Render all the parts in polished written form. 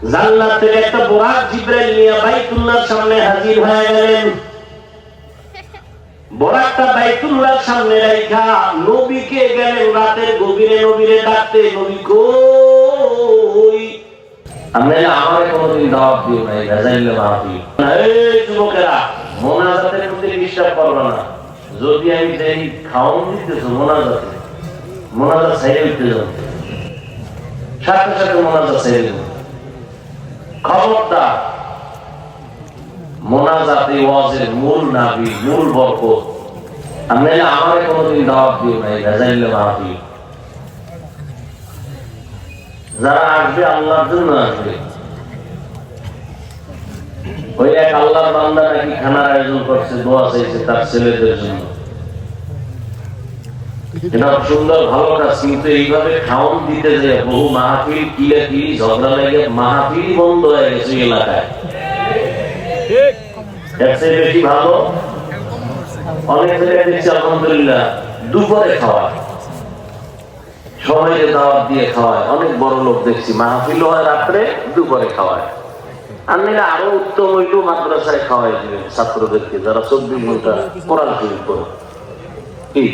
জান্নাত থেকে একটা বুরাক জিবরাইল নিয়ে বাইতুল্লাহর সামনে হাজির হয়ে গেলেন। বুরাকটা বাইতুল্লাহর সামনে রাখা নবীকে গেলেন রাতের গভীরে নবীরে ডাকতে, নবী কই? আপনারা আমারে কোনদিন দাওয়াত দিও নাই, রাজাইলে মাহফিল। এই যুবকেরা, মোনাজাতের প্রতি বিশ্বাস করবে না। যদি আমি যাই খাওয়ান দিতেছো মোনাজাত ছেড়ে উঠতে যাবো, সাথে সাথে মোনাজাত ছেড়ে দেবো। খবরদার, মোনাজাতে ওয়াজের মূল নাভি, মূল বরকত। আপনারা আমারে কোনদিন দাওয়াত দিও নাই, রাজাইলে মাহফিল। যারা আসবে আল্লাহর জন্য আসবে। ওই এক আল্লাহর বান্দা নাকি খানার আয়োজন করছে, দোয়া চাইছে তার ছেলেদের জন্য। এটা সুন্দর ভালো কাজ, কিন্তু এইভাবে খাওয়ান দিতে যে বহু মাহফিল কিলাকিলি ঝগড়া লেগে মাহফিল বন্ধ হয়ে গেছে এলাকায়। এর চেয়ে বেশি ভালো অনেক জায়গায় দেখছি আলহামদুলিল্লাহ দুপুরে খাওয়ায়, সবাইকে দাওয়াত দিয়ে খাওয়ায়। অনেক বড় লোক দেখছি মাহফিল হয় রাত্রে, দুপুরে খাওয়ায়। আপনারা আরো উত্তম হইল মাদ্রাসায় খাওয়াই দিবেন ছাত্রদেরকে, যারা 24 ঘন্টা কোরআন শরীফ পড়ে। কি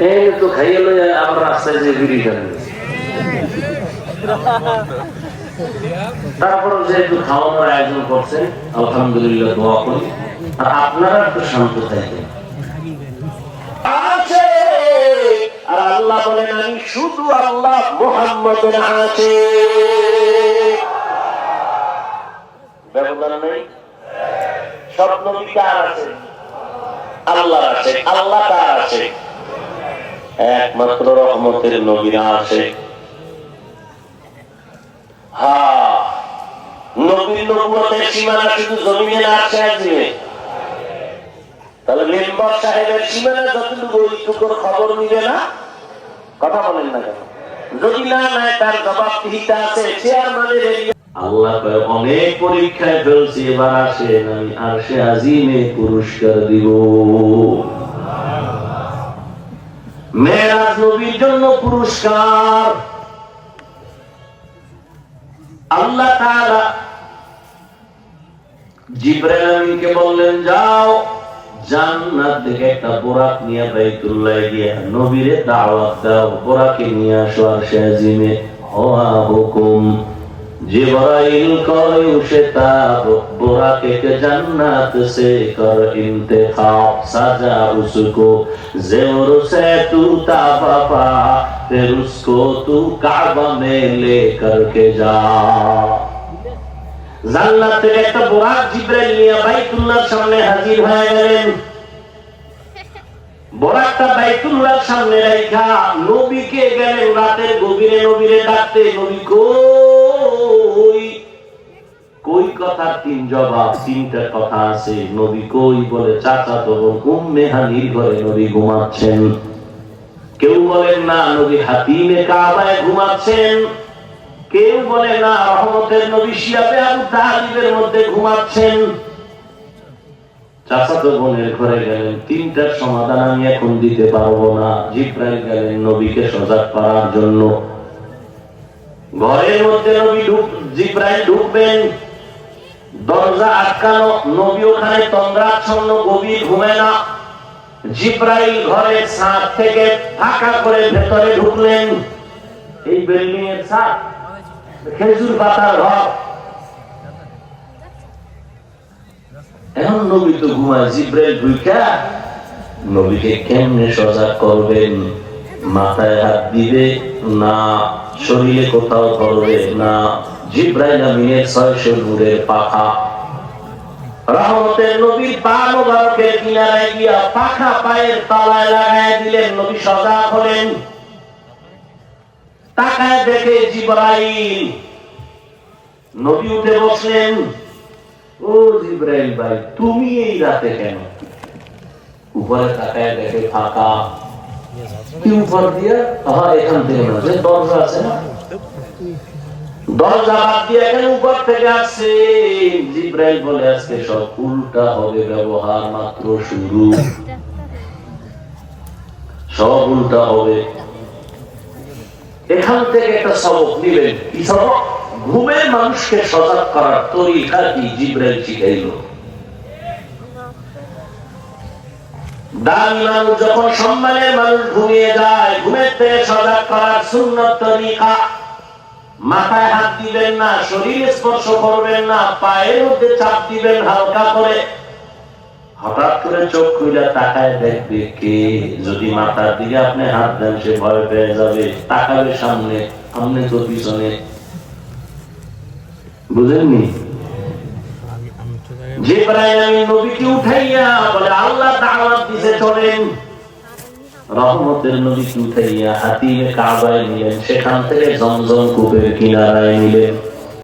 এই তো খাইয়ে লইয়া আবার রাস্তায় যে বিড়ি খান। তারপরে যেহেতু খাওয়ানোর আয়োজন করছেন, আলহামদুলিল্লাহ দোয়া করি। আর আপনারা একটু শান্ত থাকেন। আর আল্লাহ বলেন, আমি শুধু আল্লাহ, মুহাম্মাদের আছে ব্যবধান নেই। সব নবী কার আছে? আল্লাহ আছে। আল্লাহ কার আছে? একমাত্র রহমতের নবীরা আছে। হ্যাঁ, নবীর নবুয়তের সীমানা শুধু জমিনে না, আছে একদিনে। তাহলে মেম্বার সাহেবের সীমানা যতটুকু, ওইটুকুর খবর নিবে না? কথা বলেন না কেন? যদি না নেয় তার জবাবদিহিতা আছে চেয়ারম্যানের। আল্লাহ অনেক পরীক্ষায় ফেলছি, এবার আসেন আমি আরশে আজিমে পুরস্কার দিব। মেরাজ নবীর জন্য পুরস্কার। আল্লাহ তাআলা জিবরাইল আমিনকে বললেন, যাও জান্নাত থেকে একটা বুরাক নিয়ে বাইতুল্লাহ গিয়ে নবীরে দাওয়াত দাও, বুরাকে নিয়ে আসো আরশে আজিমে। হওয়া হুকুম। जिब्राइल को उशताब बुराके के जन्नत से कर इंतखाब, सजा उसको ज़ेवर से तू ताबा, फिर उसको तू काबा में लेकर के जा। জান্নাত থেকে একটা বুরাক জিবরাইল নিয়ে বাইতুল্লাহর সামনে হাজির হয়ে গেলেন। বুরাকটা বাইতুল্লাহর সামনে রাখা নবীকে গেলেন রাতের গভীরে নবীরে ডাকতে, নবী কই? কই কথার তিন জবাব, তিনটা কথা আছে। নবী কই বলে চাচাতো বোন উম্মে হানির ঘরে নবী ঘুমাচ্ছেন। কেউ বলেন না নবী হাতিমে কাবায় ঘুমাচ্ছেন, কেউ বলে না রহমতের নবী শিয়াবে আবু তালিবের মধ্যে ঘুমাচ্ছেন। চাচাতো বোনের ঘরে গেলেন। তিনটার সমাধান আমি এখন দিতে পারবো না। জিবরাইল গেলেন নবীকে সজাগ করার জন্য। ঘরের মধ্যে জিবরাইল ঢুকবেন, দরজা আটকানো, নবী ওখানে তন্দ্রাচ্ছন্ন গভীর ঘুমে না। জিবরাইল ঘরের ছাদ থেকে ফাঁকা করে ভেতরে ঢুকলেন। এই বিল্ডিং এর ছাদ, খেজুর পাতার ঘর। এখন নবী তো ঘুমায়, জিবরাইল ঢুকা নবীকে কেমনে সজাগ করবেন? মাথায় হাত দিবে না, শরীরে কোথাও ধরবে না। জিবরাইল আমিনের 600 নূরের পাখা রহমতের নবীর পা মোবারকের কিনারায় গিয়া পাখা পায়ের তলায় লাগায় দিলেন। নবী সজাগ হলেন। তাকায় দেখে জিবরাইল। নবী উঠে বসলেন। ও জিবরাইল ভাই, তুমি এই রাতে কেন? উপরে তাকায় দেখে ফাঁকা। কি উপর দিয়ে? এখান থেকে না, যে দরজা আছে না, দরজা বাদ দিয়ে এখানে উপর থেকে আসছে। জিবরাইল বলে, আজকে সব উল্টা হবে, ব্যবহার মাত্র শুরু, সব উল্টা হবে। এখান থেকে একটা সবক নিলেন। কি সবক? ঘুমে মানুষকে সজাগ করার তরিকা কি জিবরাইল শিখাইল। দামি মানুষ যখন সম্মানের মানুষ ঘুমিয়ে যায়, ঘুমের থেকে সজাগ করার সুন্নত তরিকা, মাথায় হাত দিবেন না, শরীর স্পর্শ করবেন না, পায়ের মধ্যে চাপ দিবেন হালকা করে। হঠাৎ করে চোখ খুলে তাকায় দেখবে কে। যদি মাথার দিকে আপনি হাত দেন সে ভয় পেয়ে যাবে, তাকাবে সামনে, সামনে তো পিছনে। বুঝেননি? জিবরাইল আমিন নবীকে উঠাইয়া বলে আল্লাহ দাওয়াত দিতে চলেন। রহমতের নবীকে উঠাইয়া হাতিমে কাবায় নিলেন, সেখান থেকে জমজম কূপের কিনারায় নিলেন।